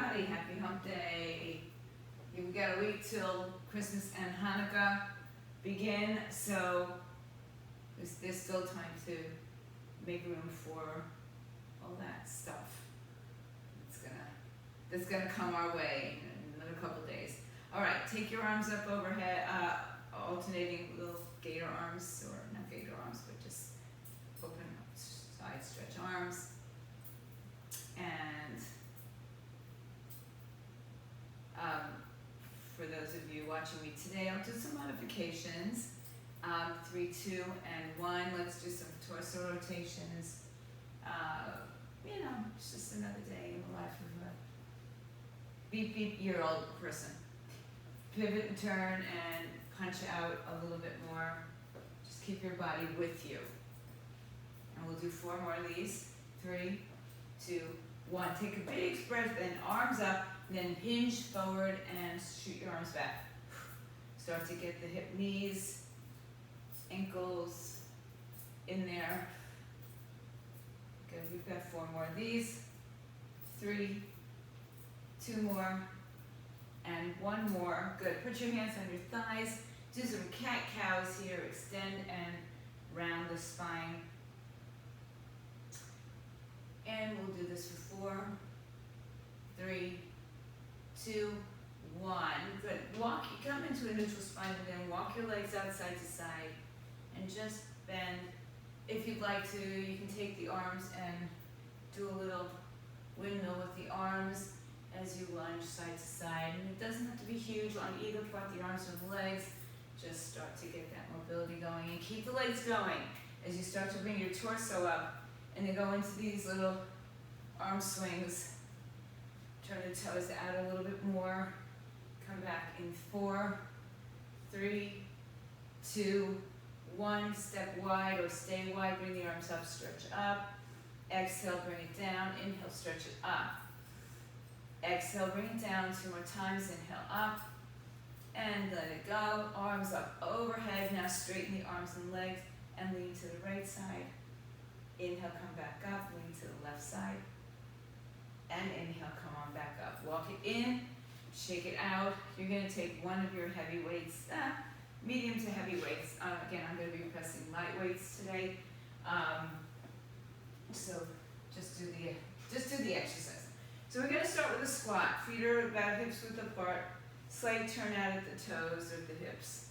everybody, happy hump day. We got a week till Christmas and Hanukkah begin, so there's still time to make room for all that stuff that's gonna come our way in another couple days. All right, take your arms up overhead, alternating little gator arms, or not gator arms, but just open up, side stretch arms. And for those of you watching me today, I'll do some modifications. 3, 2, and 1. Let's do some torso rotations. It's just another day in the life of a beep-year-old person. Pivot and turn and punch out a little bit more. Just keep your body with you. And we'll do 4 more of these. 3, 2, 1. Take a big breath, then arms up, then hinge forward and shoot your arms back. Start to get the hip, knees, ankles in there. Good, we've got 4 more of these. 3, 2 more, and 1 more. Good, put your hands on your thighs. Do some cat-cows here. Extend and round the spine. And we'll do this for 4, 3, 2, 1. Good. Come into a neutral spine and then walk your legs out side to side and just bend. If you'd like to, you can take the arms and do a little windmill with the arms as you lunge side to side. And it doesn't have to be huge on either part, the arms or the legs. Just start to get that mobility going and keep the legs going as you start to bring your torso up and then go into these little arm swings. Turn the toes out a little bit more. Come back in 4, 3, 2, 1. Step wide or stay wide. Bring the arms up, stretch up. Exhale, bring it down. Inhale, stretch it up. Exhale, bring it down 2 more times. Inhale, up. And let it go. Arms up overhead. Now straighten the arms and legs and lean to the right side. Inhale, come back up. Lean to the left side. And inhale, come on back up. Walk it in, shake it out. You're going to take one of your heavy weights, medium to heavy weights. Again, I'm going to be pressing light weights today. So just do the exercise. So we're going to start with a squat. Feet are about hips width apart. Slight turn out at the toes or the hips.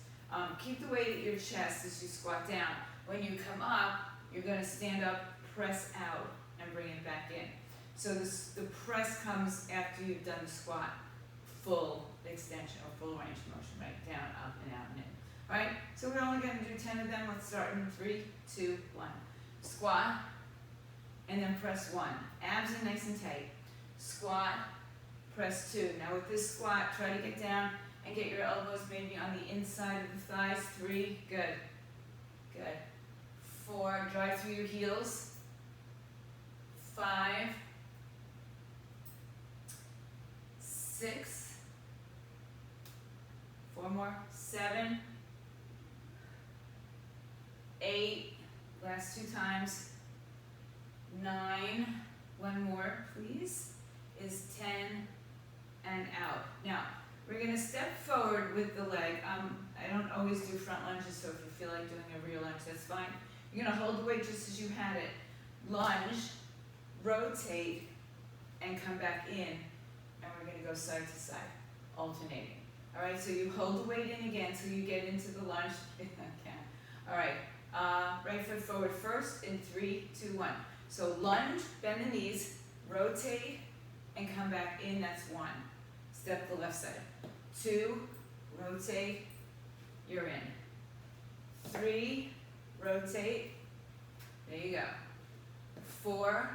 Keep the weight at your chest as you squat down. When you come up, you're going to stand up, press out, and bring it back in. So the press comes after you've done the squat, full extension or full range of motion, right? Down, up, and out, and in. All right? So we're only going to do 10 of them. Let's start in 3, 2, 1. Squat, and then press 1. Abs are nice and tight. Squat, press 2. Now with this squat, try to get down and get your elbows maybe on the inside of the thighs. 3, good. Good. 4, drive through your heels. 5, 6, 4 more, 7, 8, last 2 times, 9, 1 more please, is 10, and out. Now, we're going to step forward with the leg. I don't always do front lunges, so if you feel like doing a rear lunge, that's fine. You're going to hold the weight just as you had it. Lunge, rotate, and come back in. And we're going to go side to side, alternating. All right, so you hold the weight in again till you get into the lunge. All right, right foot forward first in 3, 2, 1. So lunge, bend the knees, rotate, and come back in. That's 1. Step the left side. 2, rotate, you're in. 3, rotate, there you go. 4,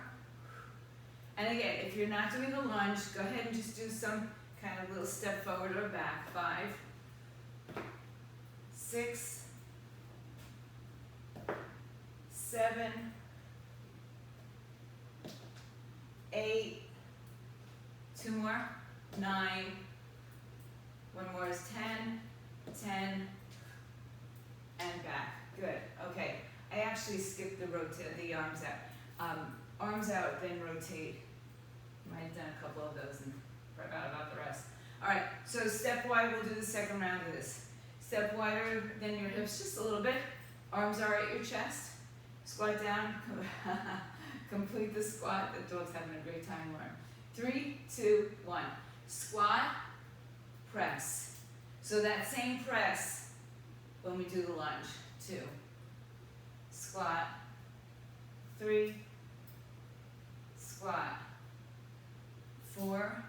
and again, if you're not doing a lunge, go ahead and just do some kind of little step forward or back. 5, 6, 7, 8, 2 more, 9, 1 more is 10, 10, and back. Good. Okay. I actually skipped the arms out. Arms out, then rotate. Might have done a couple of those and So step wide, we'll do the second round of this. Step wider than your hips just a little bit. Arms are at your chest. Squat down. Complete the squat. The dog's having a great time learning. 3, 2, 1. Squat, press. So that same press when we do the lunge. 2. Squat. 3. Squat. 4.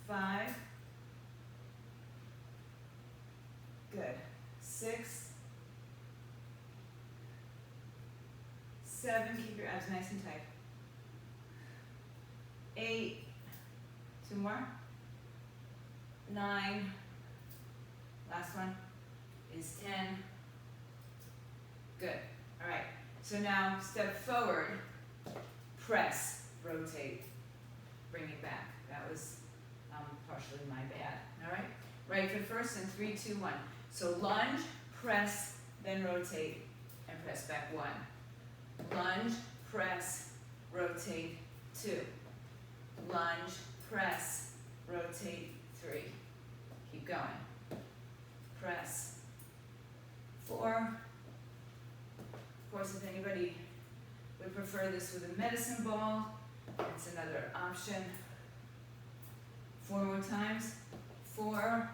5. Good. 6. 7. Keep your abs nice and tight. 8. 2 more. 9. Last one is 10. Good. All right. So now step forward, press, rotate, bring it back. That was partially my bad. All right. Right foot first in 3, 2, 1. So lunge, press, then rotate, and press back 1. Lunge, press, rotate, 2. Lunge, press, rotate, 3. Keep going. Press. 4. Of course, if anybody would prefer this with a medicine ball, it's another option. 4 more times. 4.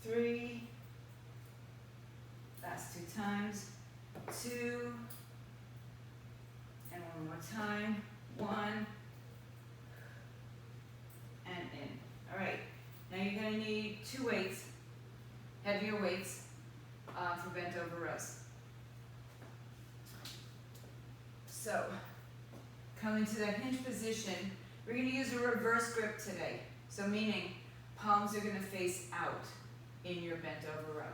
3. Last 2 times. 2. And 1 more time. 1. And in. All right. Now you're going to need 2 weights, heavier weights, for bent over rows. So, coming to that hinge position, we're going to use a reverse grip today. So meaning, palms are going to face out in your bent over row.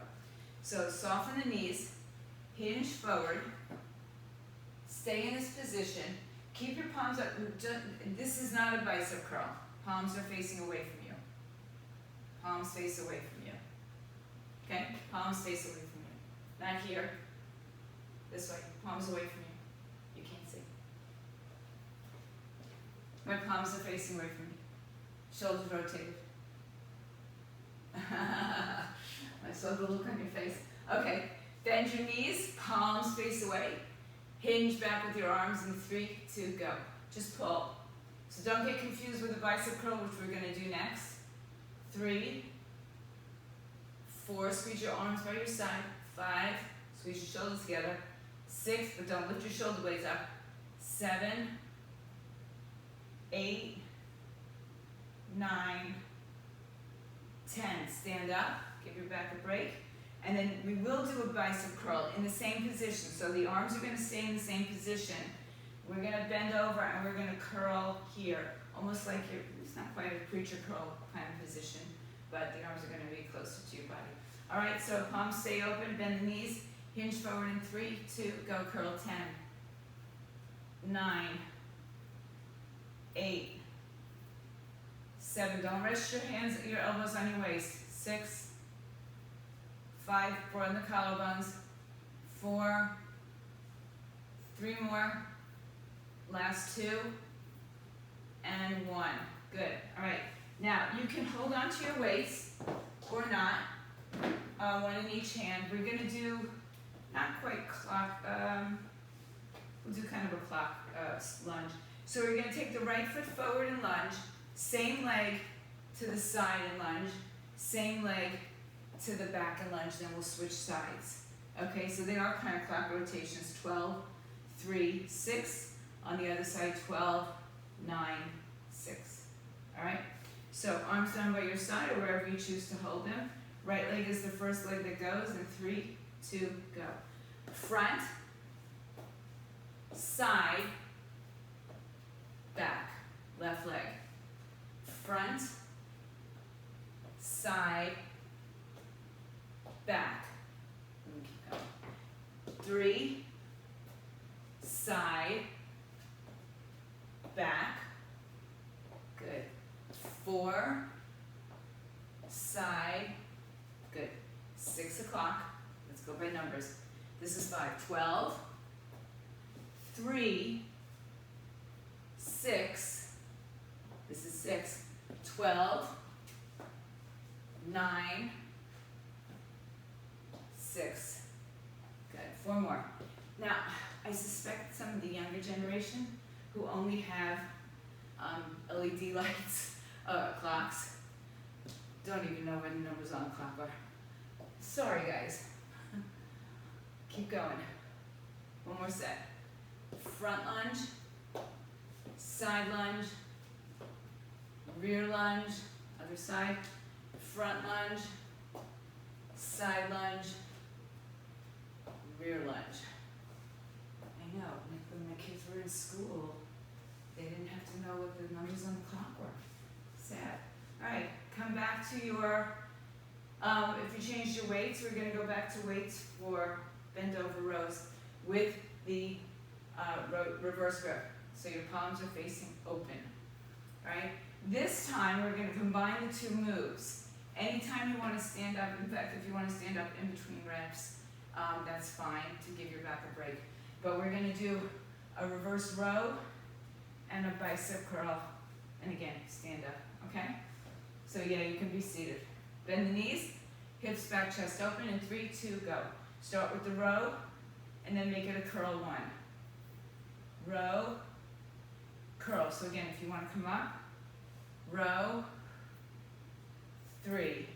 So soften the knees, hinge forward, stay in this position, keep your palms up. This is not a bicep curl. Palms are facing away from you. Palms face away from you. Okay? Palms face away from you. Not here. This way. Palms away from you. You can't see. My palms are facing away from me. Shoulders rotated. I saw the look on your face. Okay. Bend your knees. Palms face away. Hinge back with your arms in 3, 2, go. Just pull. So don't get confused with the bicep curl, which we're going to do next. 3, 4, squeeze your arms by your side. 5, squeeze your shoulders together. 6, but don't lift your shoulder blades up. 7, 8, 9, 10. Stand up, give your back a break. And then we will do a bicep curl in the same position. So the arms are going to stay in the same position. We're going to bend over and we're going to curl here. Almost like it's not quite a preacher curl kind of position, but the arms are going to be closer to your body. All right, so palms stay open, bend the knees, hinge forward in 3, 2, go, curl 10, 9, 8, 7. Don't rest your elbows on your waist. 6, 5, broaden the collarbones. 4, 3 more. Last 2, and 1. Good. All right. Now you can hold on to your weights or not. One in each hand. We're going to do not quite clock. We'll do kind of a clock lunge. So we're going to take the right foot forward and lunge. Same leg to the side and lunge. Same leg to the back and lunge. Then we'll switch sides. Okay. So they are kind of clock rotations. 12, 3, 6. On the other side, 12, 9, 6. All right? So arms down by your side or wherever you choose to hold them. Right leg is the first leg that goes, and 3, 2, go. Front, side, back. Left leg. Front, side, back. And keep going. 3, side, back. Good. 4, side. Good. 6 o'clock. Let's go by numbers. This is 5. 12, 3, 6, generation who only have LED lights, clocks. Don't even know what the numbers on the clock are. Sorry guys. Keep going. One more set. Front lunge, side lunge, rear lunge, other side, front lunge, side lunge, rear lunge. I know, when my kids were in school, they didn't have to know what the numbers on the clock were. Sad. Alright, come back to your, if you changed your weights, we're going to go back to weights for bent over rows with the reverse grip. So your palms are facing open. Alright? This time we're going to combine the two moves. Anytime you want to stand up, in fact, if you want to stand up in between reps, that's fine to give your back a break. But we're going to do a reverse row and a bicep curl. And again, stand up. Okay? So yeah, you can be seated. Bend the knees, hips back, chest open, in 3, 2, go. Start with the row, and then make it a curl 1. Row, curl. So again, if you want to come up, row, 3,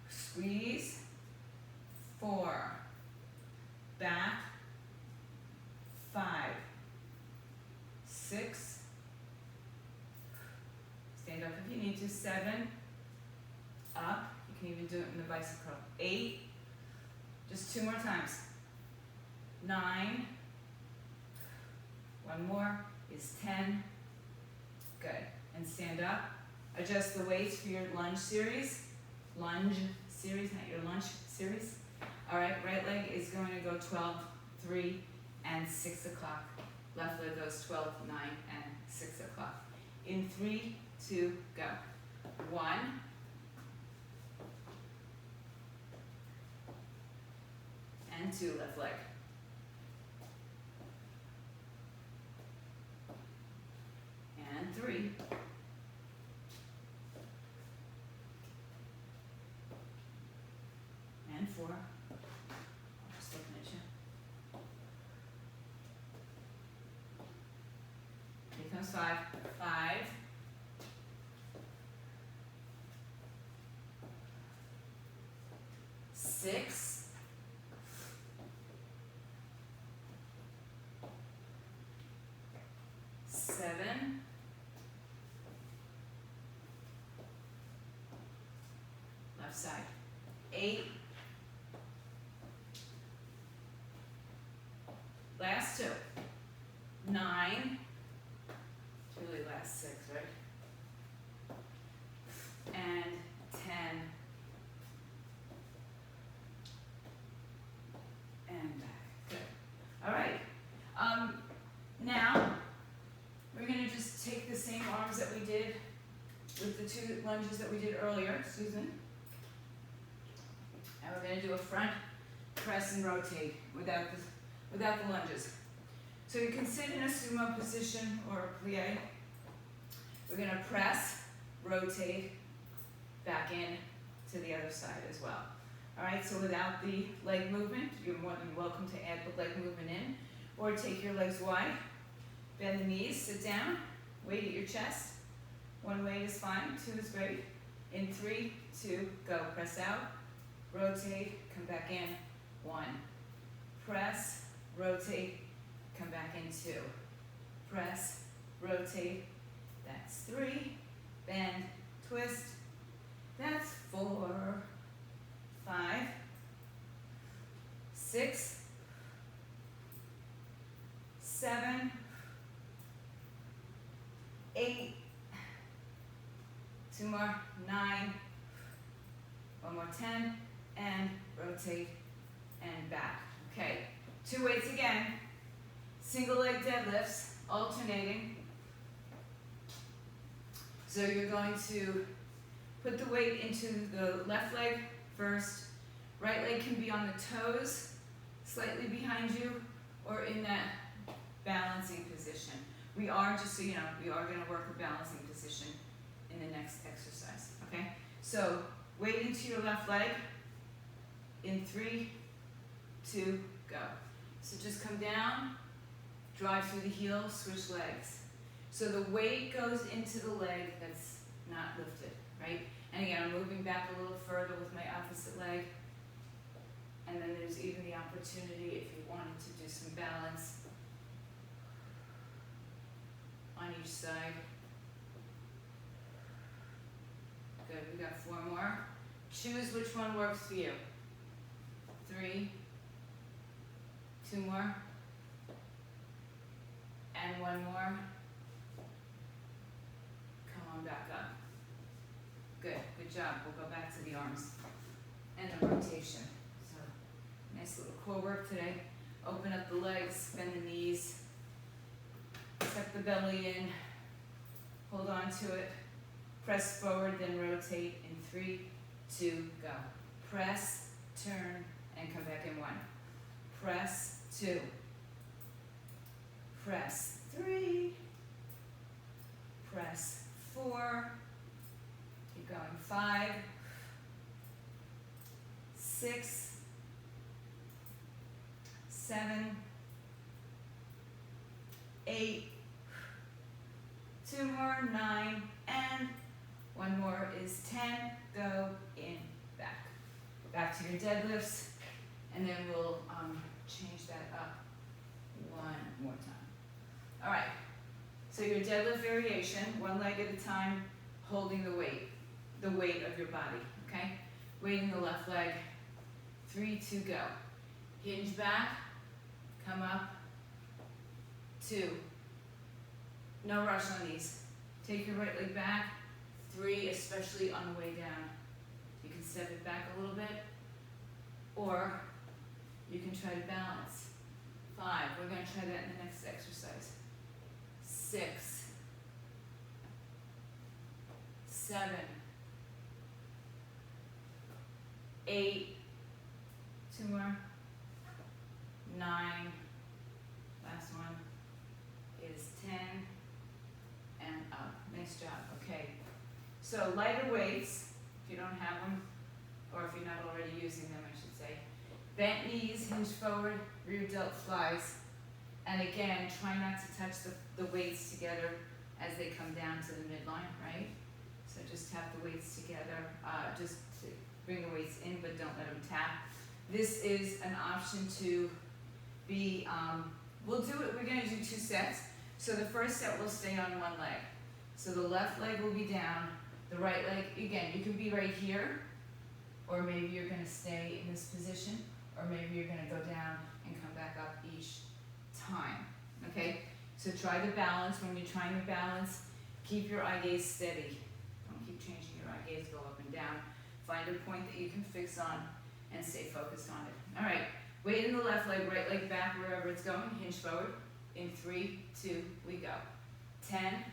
squeeze, 4, back, 5, 6, stand up if you need to, 7, up, you can even do it in the bicep curl, 8, just 2 more times, 9, one more is 10, good, and stand up, adjust the weights for your lunge series, not your lunge series. Alright, right leg is going to go 12, 3, and 6 o'clock. Left leg goes 12, 9, and 6 o'clock. In 3, 2, go. 1, and 2, left leg. And 3. And 4. I'm just looking at you. Here comes 5. 5. 6. 7. 8. Last 2. 9. It's really last 6, right? And 10. And back. Good. All right. Now we're going to just take the same arms that we did with the 2 lunges that we did earlier, Susan. And we're going to do a front press and rotate without the lunges. So you can sit in a sumo position or a plie. We're going to press, rotate, back in to the other side as well. All right, so without the leg movement, you're more than welcome to add the leg movement in, or take your legs wide, bend the knees, sit down, weight at your chest. 1 weight is fine, 2 is great. In 3, 2, go. Press out, rotate, come back in, 1. Press, rotate, come back in, 2. Press, rotate, that's 3. Bend, twist, that's 4. 5, 6, 7, 8, 2 more, 9, 1 more, 10, and rotate and back. Okay, 2 weights again, single leg deadlifts, alternating. So you're going to put the weight into the left leg first. Right leg can be on the toes, slightly behind you, or in that balancing position. We are, just so you know, we are going to work a balancing position in the next exercise, okay? So, weight into your left leg, in 3, 2, go. So just come down, drive through the heel, switch legs. So the weight goes into the leg that's not lifted, right? And again, I'm moving back a little further with my opposite leg. And then there's even the opportunity if you wanted to do some balance on each side. Good, we got 4 more. Choose which one works for you. 3, 2 more, and 1 more. Come on back up. Good, good job. We'll go back to the arms and the rotation. So, nice little core work today. Open up the legs, bend the knees, tuck the belly in, hold on to it, press forward, then rotate in 3, 2, go. Press, turn, and come back in 1. Press, 2. Press, 3. Press, 4. Keep going. 5, 6, 7, 8, 2 more, 9, and 1 more is 10. Go in, back. Back to your deadlifts, and then we'll change that up 1 more time. All right, so your deadlift variation, 1 leg at a time, holding the weight of your body, okay? Weight in the left leg, 3, 2, go. Hinge back, come up, 2. No rush on these. Take your right leg back, 3, especially on the way down. You can step it back a little bit, or you can try to balance. 5, we're gonna try that in the next exercise. 6, 7, 8, 2 more, 9, last one is 10, and up. Nice job, okay. So lighter weights, if you don't have them, or if you're not already using them, I should say. Bent knees, hinge forward, rear delt flies. And again, try not to touch the weights together as they come down to the midline, right? So just tap the weights together, just to bring the weights in, but don't let them tap. This is an option to be, we're gonna do 2 sets. So the first set will stay on 1 leg. So the left leg will be down, the right leg, again, you can be right here, or maybe you're gonna stay in this position, or maybe you're gonna go down and come back up each time, okay? So try the balance. When you're trying to balance, keep your eye gaze steady. Don't keep changing your eye gaze, go up and down. Find a point that you can fix on and stay focused on it. All right, weight in the left leg, right leg back, wherever it's going, hinge forward. In 3, 2, we go. 10,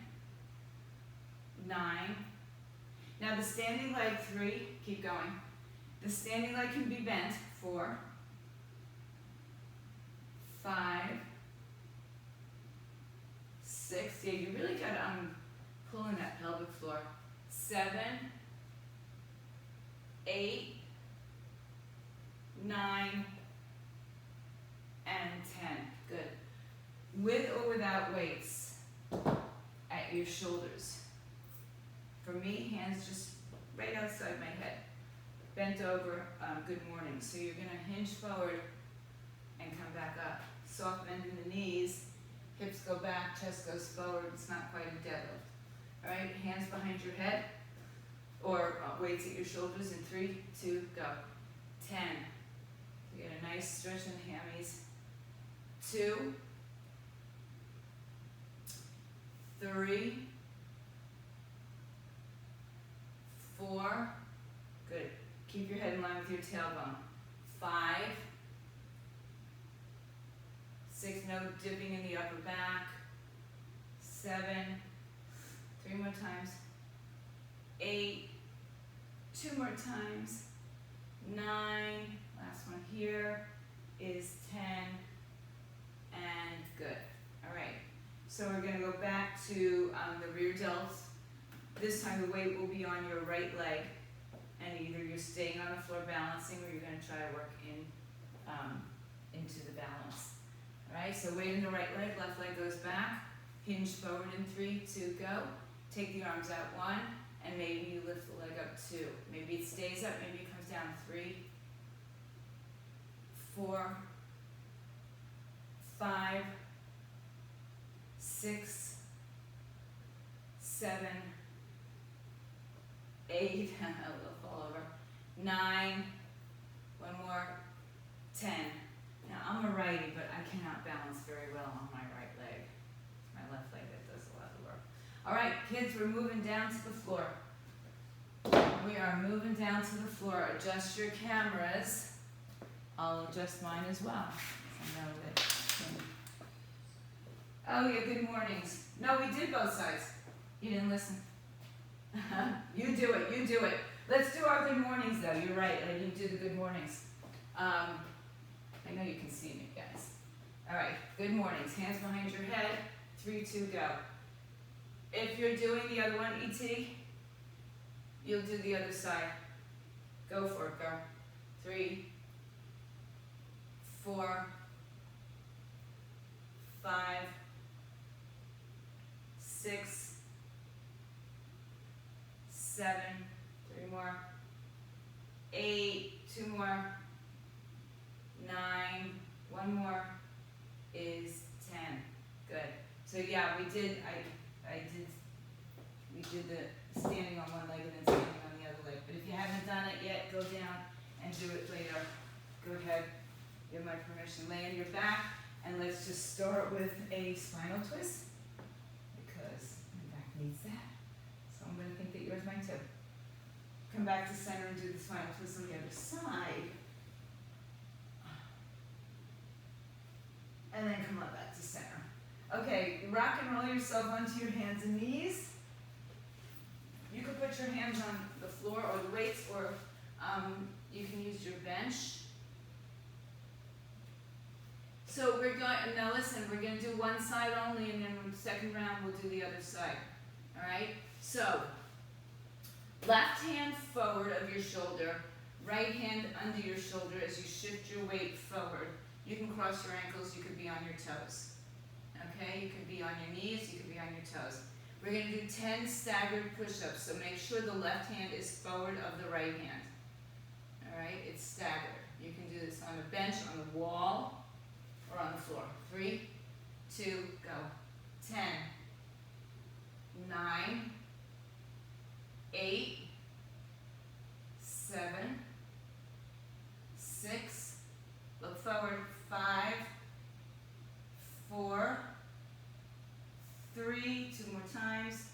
9. Now the standing leg, 3, keep going. The standing leg can be bent, 4, 5, 6, yeah, you really gotta pull in that pelvic floor. 7, 8, 9, and 10, good. With or without weights at your shoulders. For me, hands just right outside my head. Bent over, good morning. So you're gonna hinge forward and come back up. Soft bend in the knees, hips go back, chest goes forward. It's not quite a deadlift. All right, hands behind your head, or weights at your shoulders in 3, 2, go. 10. You get a nice stretch in the hammies. 2, 3, 4, good. Keep your head in line with your tailbone. 5, 6, no dipping in the upper back. 7, 3 more times. 8, 2 more times. 9, last one here is 10, and good. All right, so we're gonna go back to the rear delts. This time the weight will be on your right leg, and either you're staying on the floor balancing, or you're gonna try to work in into the balance. Alright, so weight in the right leg, left leg goes back, hinge forward in 3, 2, go. Take the arms out, 1, and maybe you lift the leg up, 2. Maybe it stays up, maybe it comes down, 3, 4, 5, 6, 7, 8, a little fall over, 9, one more, 10. Now I'm a righty, but I cannot balance very well on my right leg. It's my left leg that does a lot of the work. All right, kids, we're moving down to the floor. We are moving down to the floor. Adjust your cameras. I'll adjust mine as well. I know that. Oh yeah, good mornings. No, we did both sides. You didn't listen. You do it, you do it. Let's do our good mornings though. You're right, I didn't do the good mornings. I know you can see me, guys. All right, good mornings. Hands behind your head. 3, 2, go. If you're doing the other one, E.T., you'll do the other side. Go for it, girl. 3, 4, 5, 6, 7, 3 more, 8, 2 more, 9, 1 more is 10. Good. So yeah, we did the standing on one leg and then standing on the other leg. But if you haven't done it yet, go down and do it later. Go ahead. You have my permission. Lay on your back, and let's just start with a spinal twist because my back needs that. So I'm going to think that yours might too. Come back to center and do the spinal twist on the other side. And then come on back to center. Okay, rock and roll yourself onto your hands and knees. You can put your hands on the floor or the weights, or you can use your bench. So we're going, now listen, we're going to do one side only, and then the second round we'll do the other side. Alright? So, left hand forward of your shoulder, right hand under your shoulder as you shift your weight forward. You can cross your ankles, you could be on your toes. Okay, you could be on your knees, you could be on your toes. We're going to do 10 staggered push-ups, so make sure the left hand is forward of the right hand. Alright, it's staggered. You can do this on a bench, on the wall, or on the floor. 3, 2, go. 10, 9, 8, 7, 6, look forward, 5, 4, 3, 2 more times,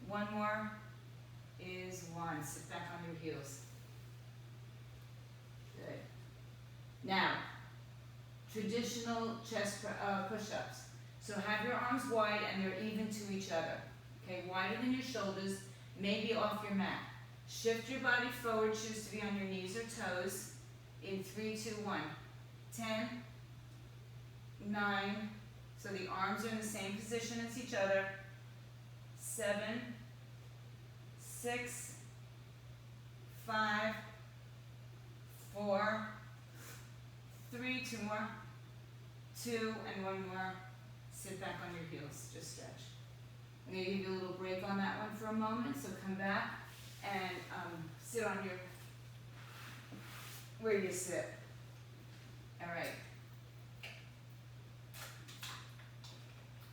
1 more is 1. Sit back on your heels. Good. Now, traditional chest push-ups. So have your arms wide and they're even to each other. Okay, wider than your shoulders, maybe off your mat. Shift your body forward, choose to be on your knees or toes in 3, 2, 1. 10, 9, so the arms are in the same position as each other. 7, 6, 5, 4, 3, 2 more, 2, and 1 more. Sit back on your heels, just stretch. I'm going to give you a little break on that one for a moment, so come back and sit on your, where you sit. All right.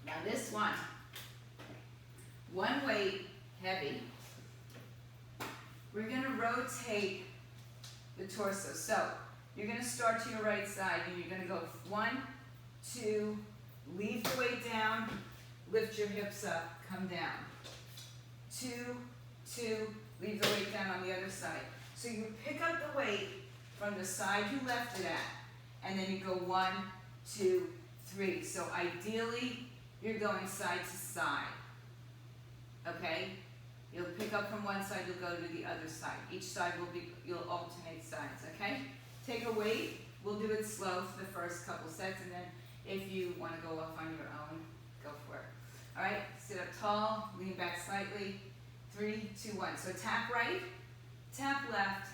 Now this one weight, heavy. We're going to rotate the torso. So you're going to start to your right side and you're going to go 1, 2, leave the weight down, lift your hips up, come down. 2, 2, leave the weight down on the other side. So you pick up the weight from the side you left it at, and then you go 1, 2, 3. So ideally, you're going side to side. Okay? You'll pick up from one side, you'll go to the other side. Each side will be, you'll alternate sides, okay? Take a weight, we'll do it slow for the first couple sets, and then if you want to go off on your own, go for it. All right, sit up tall, lean back slightly. 3, 2, 1. So tap right, tap left,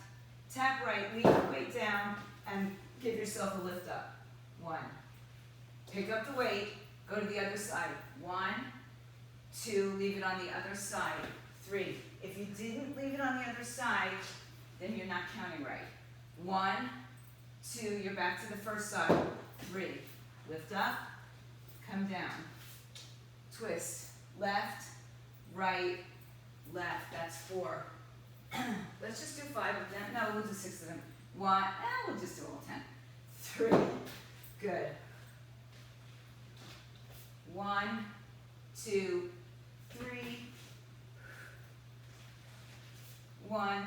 tap right, leave the weight down, and give yourself a lift up. 1, Pick up the weight, go to the other side. 1, 2, leave it on the other side. 3. If you didn't leave it on the other side, then you're not counting right. 1, 2, you're back to the first side. 3, lift up, come down. Twist, left, right, left. That's 4. Let's just do 5 of them. No, we'll do 6 of them. 1, we'll just do all 10. 3, good. 1, 2, 3. 1,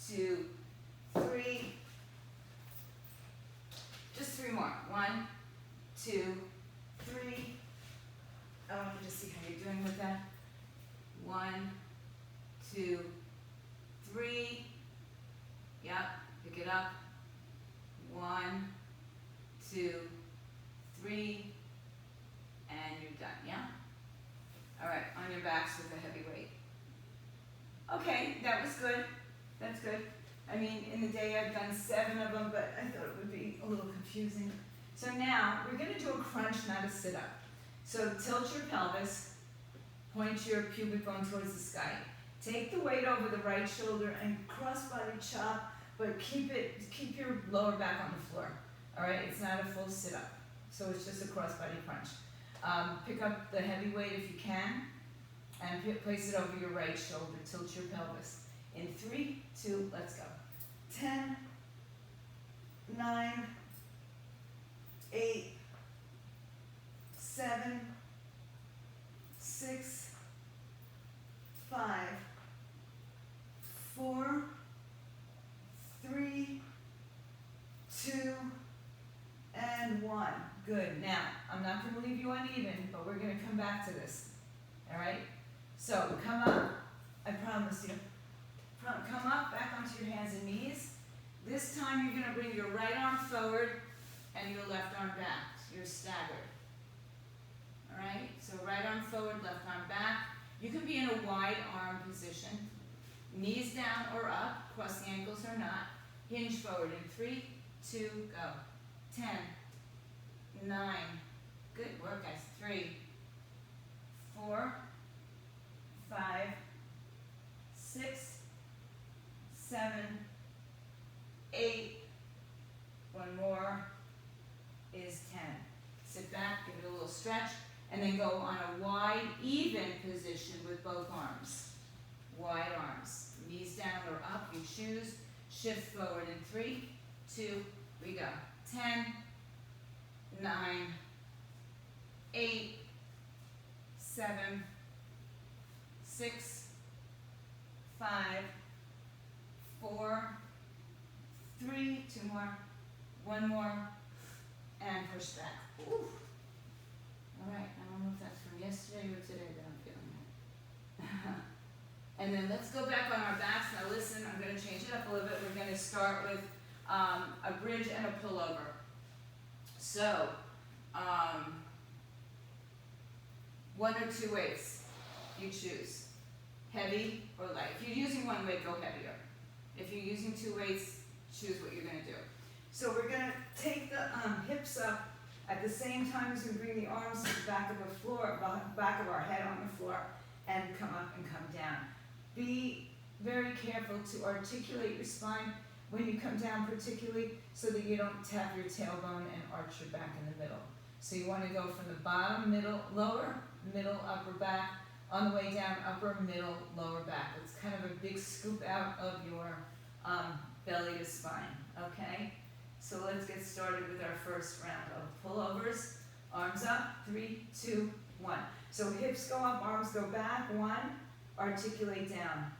2, 3. Just 3 more. 1, 2, 3. I want you to see how you're doing with that. 1, 2, 3. Yep, pick it up. 1, 2, 3. And you're done, yeah? All right, on your backs with a heavy weight. Okay, that was good. That's good. I mean, in the day I've done 7 of them, but I thought it would be a little confusing. So now, we're gonna do a crunch, not a sit-up. So tilt your pelvis, point your pubic bone towards the sky. Take the weight over the right shoulder and cross-body chop, but keep your lower back on the floor. All right, it's not a full sit-up, so it's just a cross-body crunch. Pick up the heavy weight if you can, and place it over your right shoulder. Tilt your pelvis. In 3, 2, let's go. 10, 9, 8, 7, 6, 5, 4, 3, 2, and 1. Good. Now, I'm not going to leave you uneven, but we're going to come back to this. All right? So, come up. I promise you. Come up, back onto your hands and knees. This time you're going to bring your right arm forward and your left arm back. So you're staggered. All right? So right arm forward, left arm back. You can be in a wide arm position. Knees down or up, cross the ankles or not. Hinge forward in 3, 2, go. 10, 9, good work guys. 3, 4, 5, 6, 7, 8, one more is 10. Sit back, give it a little stretch, and then go on a wide, even position with both arms. Wide arms. Knees down or up, you choose. Shift forward in 3, 2, we go. 10, 9, 8, 7, 6, 5, 4, 3, 2 more, 1 more, and push back. Ooh. All right, I don't know if that's from yesterday or today that I'm feeling it. And then let's go back on our backs. Now listen, I'm going to change it up a little bit. We're going to start with a bridge and a pullover. So, 1 or 2 weights, you choose. Heavy or light. If you're using 1 weight, go heavier. If you're using 2 weights, choose what you're going to do. So we're going to take the hips up at the same time as we bring the arms to the back of the floor, back of our head on the floor, and come up and come down. Be very careful to articulate your spine when you come down, particularly so that you don't tap your tailbone and arch your back in the middle. So you want to go from the bottom, middle, lower, middle, upper back, on the way down, upper, middle, lower back. It's kind of a big scoop out of your belly to spine, okay? So let's get started with our first round of pullovers. Arms up, 3, 2, 1. So hips go up, arms go back, 1, articulate down.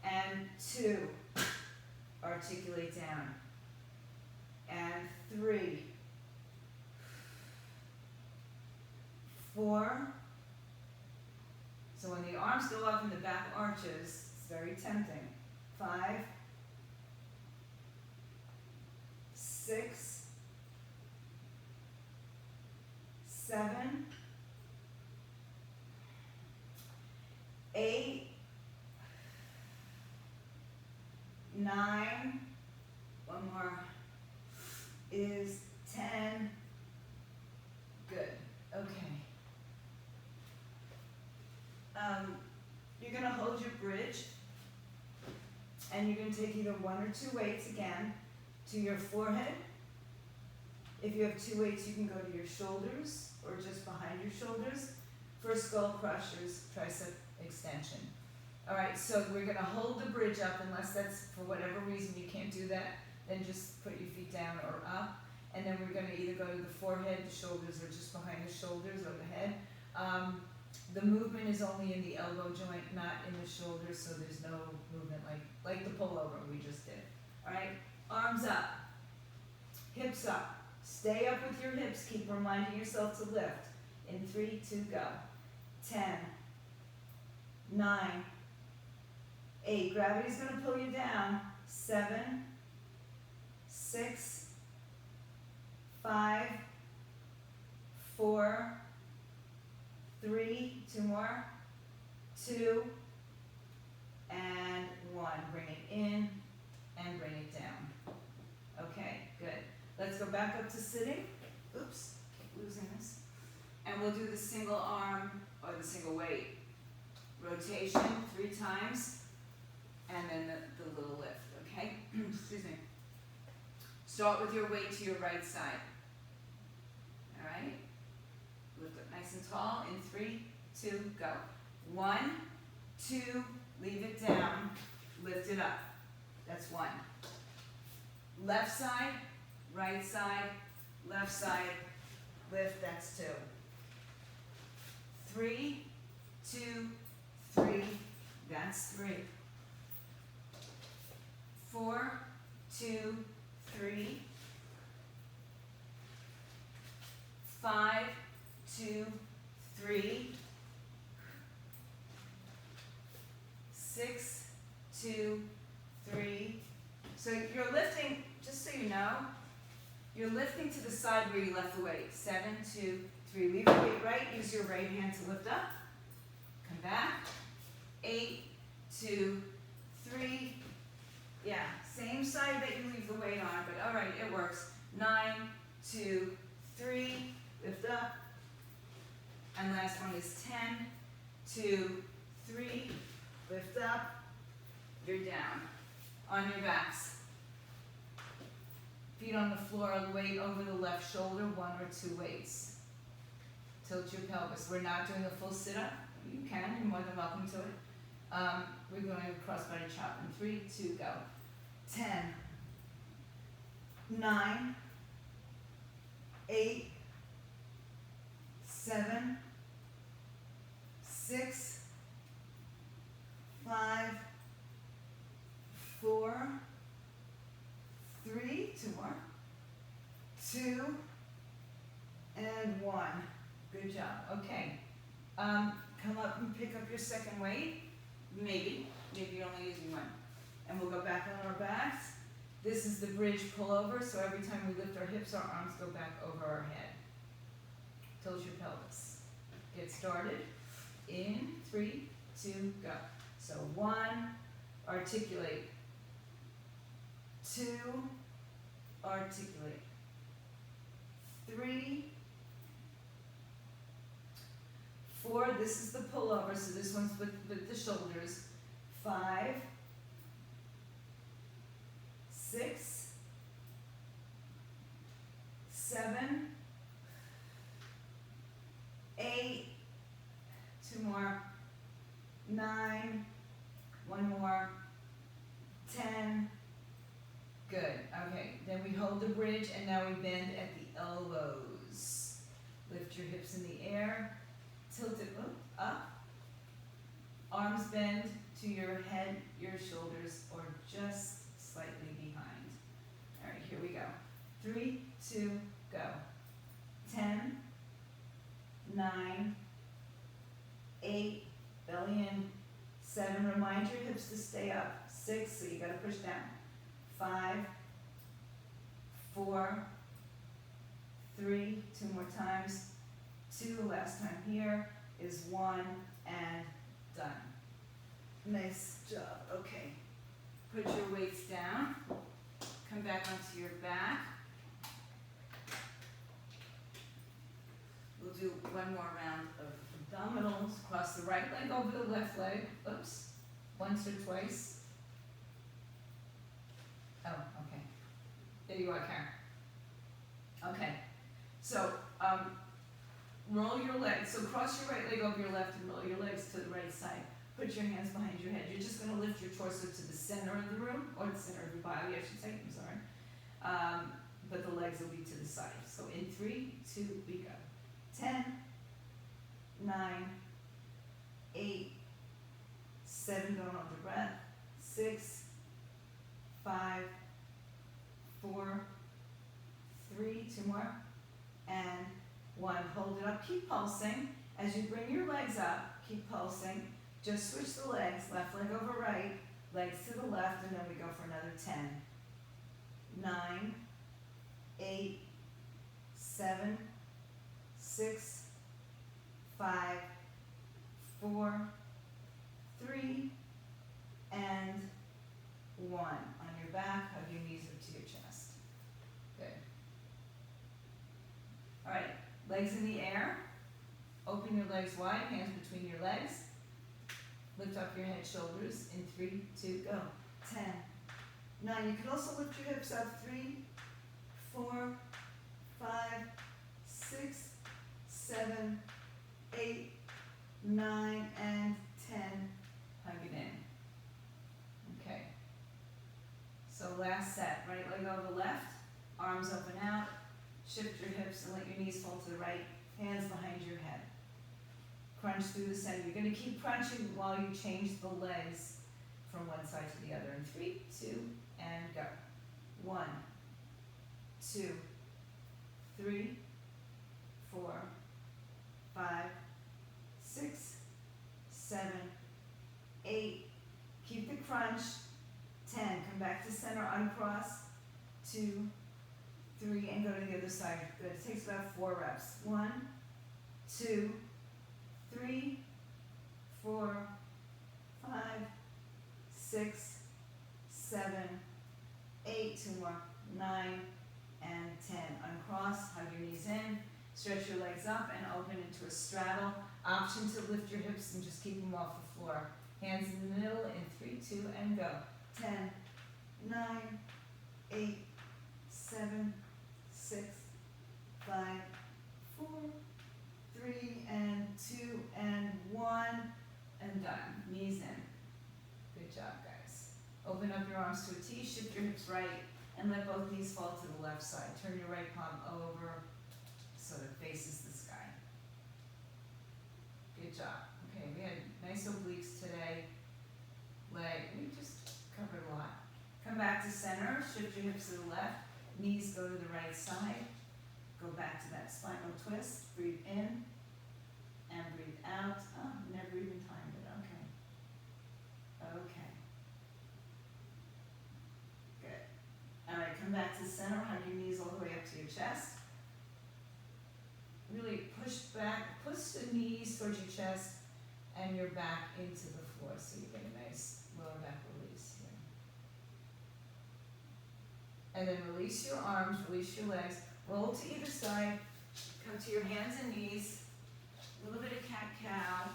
And 2, articulate down. And 3, 4. So when the arms go up and the back arches, it's very tempting. 5, 6, 7, 8, 9, one more, is 10, you're gonna hold your bridge, and you're gonna take either 1 or 2 weights again to your forehead. If you have 2 weights, you can go to your shoulders or just behind your shoulders for skull crushers, tricep extension. Alright, so we're gonna hold the bridge up unless that's for whatever reason you can't do that, then just put your feet down or up. And then we're gonna either go to the forehead, the shoulders, or just behind the shoulders or the head. The movement is only in the elbow joint, not in the shoulders, so there's no movement like the pullover we just did. Alright, arms up, hips up. Stay up with your hips, keep reminding yourself to lift. In 3, 2, go. 10, 9, 8, gravity's gonna pull you down. 7, 6, 5, 4, 3, 2 more, 2, and 1. Bring it in and bring it down. Okay, good. Let's go back up to sitting. Oops, keep losing this. And we'll do the single arm or the single weight rotation 3 times, and then the little lift, okay? Excuse me. Start with your weight to your right side. All right? Lift up nice and tall in 3, 2, go. 1, 2, leave it down, lift it up. That's 1. Left side, right side, left side, lift, that's 2. 3, 2, 3, that's 3. 4, 2, 3. 5, 2, 3. 6, 2, 3. So you're lifting, just so you know, you're lifting to the side where you left the weight. 7, 2, 3. Leave the weight right. Use your right hand to lift up. Come back. 8, 2, 3. Yeah, same side that you leave the weight on, but all right, it works. 9, 2, 3. Lift up. And last one is 10, 2, 3. Lift up. You're down. On your backs. Feet on the floor, weight over the left shoulder, 1 or 2 weights. Tilt your pelvis. We're not doing a full sit-up. You can, you're more than welcome to it. We're going to cross-body chop in 3, 2, go. 10, 9, 8, 7, 6, 5, 4, 3, 2 more, 2, and 1. Good job. Okay. Come up and pick up your second weight. Maybe you're only using 1. And we'll go back on our backs. This is the bridge pullover, so every time we lift our hips, our arms go back over our head. Tilt your pelvis. Get started. In 3, 2, go. So 1, articulate. 2, articulate. 3, 4, this is the pullover, so this one's with the shoulders. 5, 6, 7, 8, 2 more, 9, 1 more, 10. Good. Okay, then we hold the bridge and now we bend at the elbows. Lift your hips in the air, tilt it up. Arms bend to your head, your shoulders, or just slightly behind. All right, here we go. 3, 2, go. 10, 9, 8, belly in. 7, remind your hips to stay up. 6, so you gotta push down. 5, 4, 3, 2 more times. 2, last time here is 1, and done. Nice job. Okay. Put your weights down. Come back onto your back. We'll do one more round of abdominals, cross the right leg over the left leg, oops, once or twice. Oh, okay. There you are, Karen. Okay, so, roll your legs, so cross your right leg over your left and roll your legs to the right side. Put your hands behind your head. You're just gonna lift your torso to the center of the room, or the center of your body, I should say, I'm sorry. But the legs will be to the side. So in 3, 2, we go. 10, 9, 8, 7, don't hold your breath. 6, 5, 4, 3, 2 more, and 1. Hold it up, keep pulsing. As you bring your legs up, keep pulsing. Just switch the legs, left leg over right, legs to the left, and then we go for another 10. 9, 8, 7, 6, 5, 4, 3, and 1. On your back, hug your knees up to your chest. Good. All right, legs in the air. Open your legs wide, hands between your legs. Lift up your head, shoulders in 3, 2, go. 10, 9. You can also lift your hips up. 3, 4, 5, 6, 7, 8, 9, and 10. Hug it in. Okay. So last set. Right leg over left, arms up and out. Shift your hips and let your knees fall to the right. Hands behind your head. Crunch through the center. You're going to keep crunching while you change the legs from one side to the other. In 3, 2, and go. 1, 2, 3, 4, 5, 6, 7, 8. Keep the crunch. 10. Come back to center, uncross. 2, 3, and go to the other side. Good. It takes about 4 reps. 1, 2, 3, 4, 5, 6, 7, 8. 2 more. 9, and 10. Uncross, hug your knees in, stretch your legs up and open into a straddle. Option to lift your hips and just keep them off the floor. Hands in the middle in 3, 2, and go. 10, 9, 8, 7, 6, 5, 4, 3, and 2, and 1, and done. Knees in. Good job, guys. Open up your arms to a T, shift your hips right, and let both knees fall to the left side. Turn your right palm over so it faces the sky. Good job. Okay, we had nice obliques today. Leg, we just covered a lot. Come back to center, shift your hips to the left, knees go to the right side. Go back to that spinal twist. Breathe in and breathe out. Oh, never even timed it. Okay. Okay. Good. All right, come back to center. Hug your knees all the way up to your chest. Really push back, push the knees towards your chest and your back into the floor so you get a nice lower back release here. And then release your arms, release your legs. Roll to either side, come to your hands and knees, a little bit of cat-cow,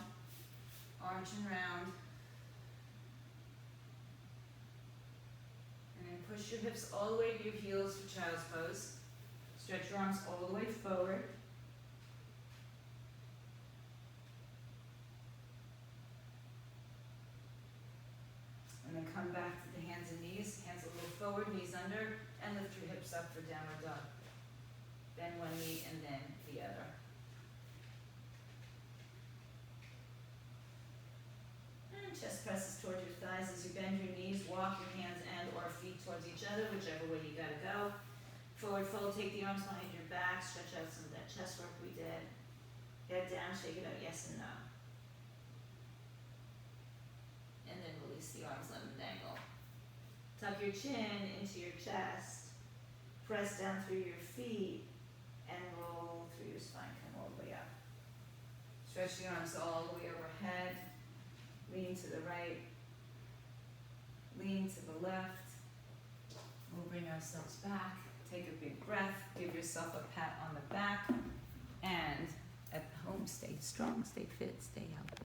arch and round. And then push your hips all the way to your heels for child's pose. Stretch your arms all the way forward. And then come back to the hands and knees, hands a little forward, knees under, and lift your hips up for downward dog. Bend one knee and then the other. And chest presses towards your thighs as you bend your knees. Walk your hands and or feet towards each other, whichever way you gotta go. Forward fold, take the arms behind your back, stretch out some of that chest work we did. Head down, shake it out, yes and no. And then release the arms, let them dangle. Tuck your chin into your chest. Press down through your feet. And roll through your spine, come all the way up. Stretch the arms all the way overhead. Lean to the right. Lean to the left. We'll bring ourselves back. Take a big breath. Give yourself a pat on the back. And at home, stay strong, stay fit, stay healthy.